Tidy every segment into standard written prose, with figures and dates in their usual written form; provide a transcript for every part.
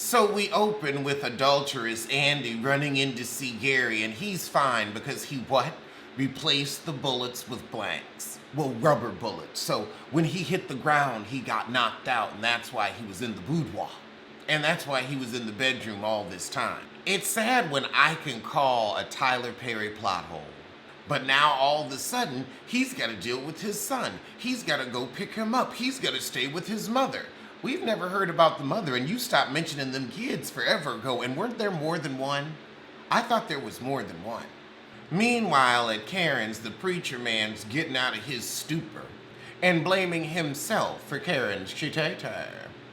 So we open with adulterous Andy running in to see Gary, and he's fine because he what? Replaced the bullets with blanks. Well, rubber bullets. So when he hit the ground, he got knocked out, and that's why he was in the boudoir. And that's why he was in the bedroom all this time. It's sad when I can call a Tyler Perry plot hole. But now all of a sudden, he's got to deal with his son. He's got to go pick him up. He's got to stay with his mother. We've never heard about the mother, and you stopped mentioning them kids forever ago, and weren't there more than one? I thought there was more than one. Meanwhile, at Karen's, the preacher man's getting out of his stupor and blaming himself for Karen's chitata.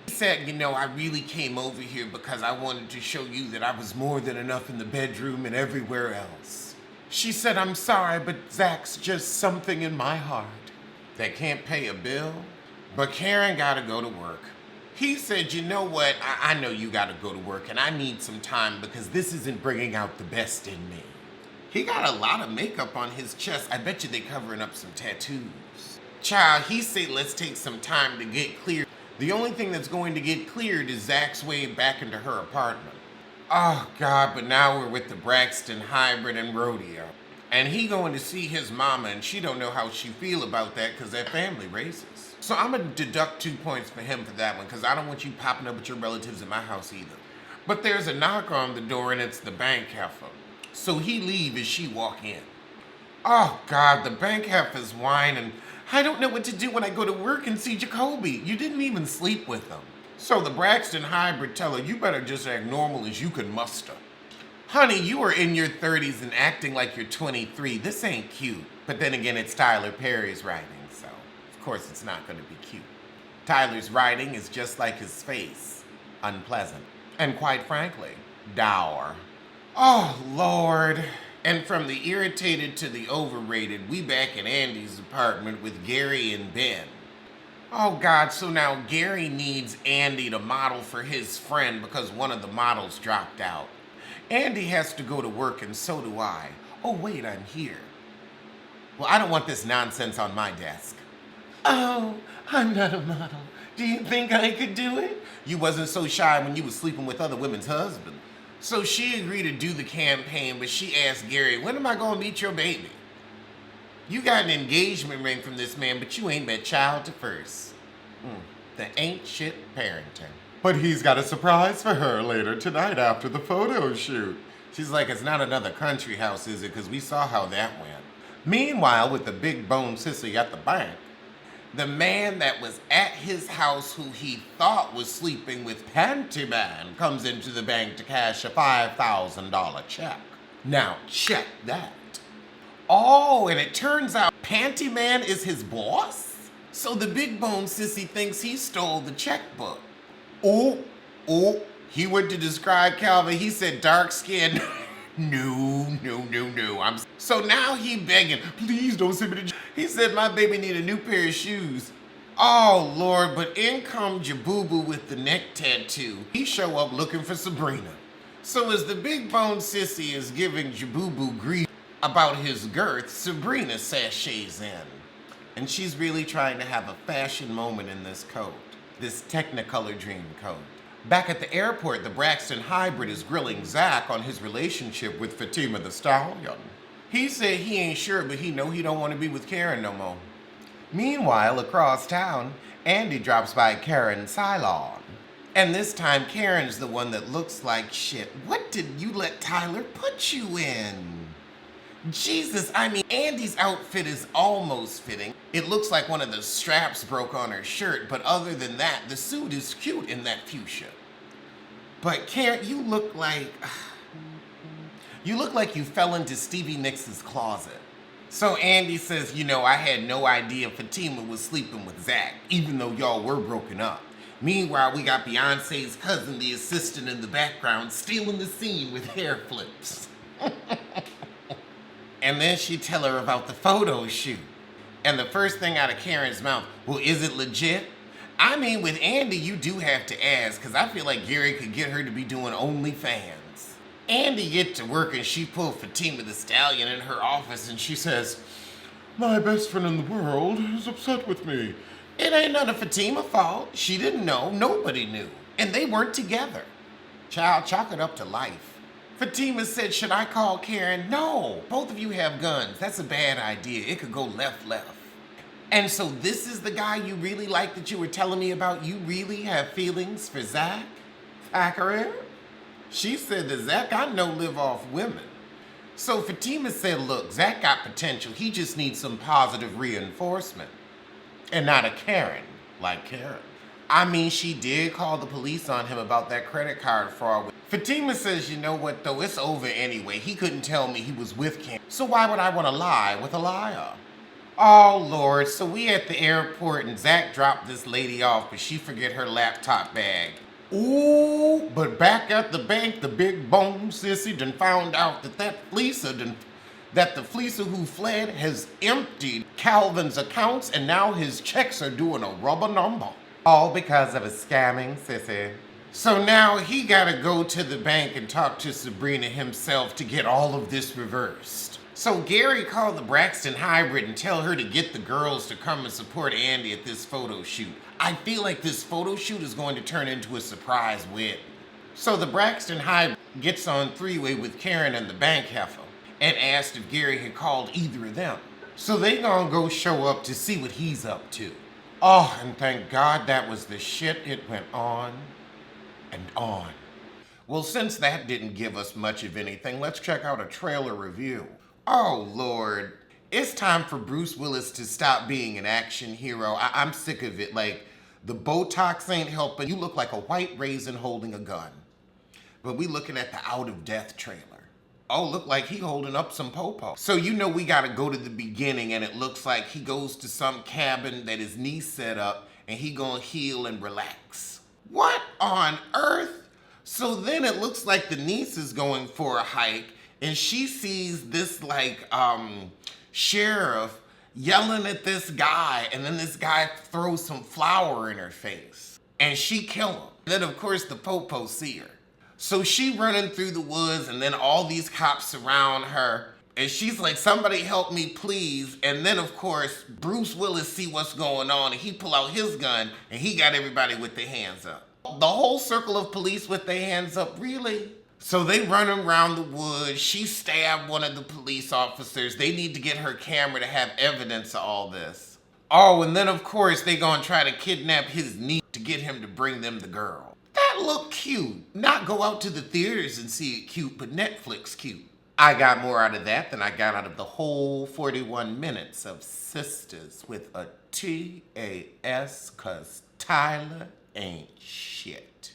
He said, I really came over here because I wanted to show you that I was more than enough in the bedroom and everywhere else. She said, I'm sorry, but Zach's just something in my heart that can't pay a bill. But Karen gotta go to work. He said, you know what, I know you gotta go to work and I need some time because this isn't bringing out the best in me. He got a lot of makeup on his chest. I bet you they covering up some tattoos. Child, he said, let's take some time to get clear. The only thing that's going to get cleared is Zach's way back into her apartment. Oh God, but now we're with the Braxton hybrid and rodeo. And he going to see his mama and she don't know how she feel about that because that family racist. So I'm gonna deduct 2 points for him for that one because I don't want you popping up with your relatives in my house either. But there's a knock on the door and it's the bank heifer. So he leave as she walk in. Oh God, the bank heifer's whining. I don't know what to do when I go to work and see Jacoby. You didn't even sleep with him. So the Braxton hybrid tell her, you better just act normal as you can muster. Honey, you are in your 30s and acting like you're 23. This ain't cute. But then again, it's Tyler Perry's writing, so of course it's not gonna be cute. Tyler's writing is just like his face, unpleasant. And quite frankly, dour. Oh, Lord. And from the irritated to the overrated, we back in Andy's apartment with Gary and Ben. Oh God, so now Gary needs Andy to model for his friend because one of the models dropped out. Andy has to go to work and so do I. Oh wait, I'm here. Well, I don't want this nonsense on my desk. Oh, I'm not a model. Do you think I could do it? You wasn't so shy when you was sleeping with other women's husbands. So she agreed to do the campaign, but she asked Gary, when am I gonna meet your baby? You got an engagement ring from this man, but you ain't met child to first. The ain't shit parenting. But he's got a surprise for her later tonight after the photo shoot. She's like, it's not another country house, is it? Because we saw how that went. Meanwhile, with the big bone sissy at the bank, the man that was at his house who he thought was sleeping with Panty Man comes into the bank to cash a $5,000 check. Now, check that. Oh, and it turns out Panty Man is his boss? So the big bone sissy thinks he stole the checkbook. Oh, he went to describe Calvin. He said dark skin. No. So now he begging, please don't send me to jail. He said my baby need a new pair of shoes. Oh Lord, but in come Jabubu with the neck tattoo. He show up looking for Sabrina. So as the big bone sissy is giving Jabubu grief about his girth, Sabrina sashays in. And she's really trying to have a fashion moment in this coat. This Technicolor dream coat. Back at the airport, the Braxton hybrid is grilling Zach on his relationship with Fatima the Stallion. He said he ain't sure, but he know he don't want to be with Karen no more. Meanwhile, across town, Andy drops by Karen's salon. And this time, Karen's the one that looks like shit. What did you let Tyler put you in? Jesus, I mean, Andy's outfit is almost fitting. It looks like one of the straps broke on her shirt, but other than that, the suit is cute in that fuchsia. But Karen, you look like you fell into Stevie Nicks' closet. So Andy says, I had no idea Fatima was sleeping with Zach, even though y'all were broken up. Meanwhile, we got Beyonce's cousin, the assistant in the background, stealing the scene with hair flips. And then she tell her about the photo shoot. And the first thing out of Karen's mouth, well, is it legit? I mean, with Andy, you do have to ask, because I feel like Gary could get her to be doing OnlyFans. Andy get to work and she pulled Fatima the Stallion in her office and she says, my best friend in the world is upset with me. It ain't none of Fatima's fault. She didn't know. Nobody knew. And they weren't together. Child, chalk it up to life. Fatima said, should I call Karen? No, both of you have guns. That's a bad idea. It could go left. And so this is the guy you really like that you were telling me about? You really have feelings for Zach? Thackeray? She said that Zach, I know, live off women. So Fatima said, look, Zach got potential. He just needs some positive reinforcement. And not a Karen like Karen. I mean, she did call the police on him about that credit card fraud. Fatima says, you know what, though, it's over anyway. He couldn't tell me he was with Karen. So why would I want to lie with a liar? Oh, Lord, so we at the airport and Zach dropped this lady off, but she forget her laptop bag. Ooh, but back at the bank, the big bone sissy done found out that the fleecer who fled has emptied Calvin's accounts and now his checks are doing a rubber number. All because of a scamming sissy. So now he gotta go to the bank and talk to Sabrina himself to get all of this reversed. So Gary called the Braxton Hybrid and tell her to get the girls to come and support Andy at this photo shoot. I feel like this photo shoot is going to turn into a surprise wedding. So the Braxton Hybrid gets on three-way with Karen and the bank heifer and asked if Gary had called either of them. So they gonna go show up to see what he's up to. Oh, and thank God that was the shit. It went on and on. Well, since that didn't give us much of anything, let's check out a trailer review. Oh, Lord. It's time for Bruce Willis to stop being an action hero. I'm sick of it. Like, the Botox ain't helping. You look like a white raisin holding a gun. But we looking at the Out of Death trailer. Oh, look like he holding up some popo. So you know we gotta go to the beginning, and it looks like he goes to some cabin that his niece set up, and he gonna heal and relax. What on earth? So then it looks like the niece is going for a hike, and she sees this sheriff yelling at this guy, and then this guy throws some flour in her face, and she kill him. Then of course the popo see her. So she running through the woods, and then all these cops surround her, and she's like, somebody help me please. And then of course Bruce Willis see what's going on, and he pull out his gun, and he got everybody with their hands up. The whole circle of police with their hands up, really? So they run around the woods. She stabbed one of the police officers. They need to get her camera to have evidence of all this. Oh, and then of course they gonna try to kidnap his niece to get him to bring them the girl. That looked cute. Not go out to the theaters and see it cute, but Netflix cute. I got more out of that than I got out of the whole 41 minutes of Sistas with a T-A-S, 'cause Tyler ain't shit.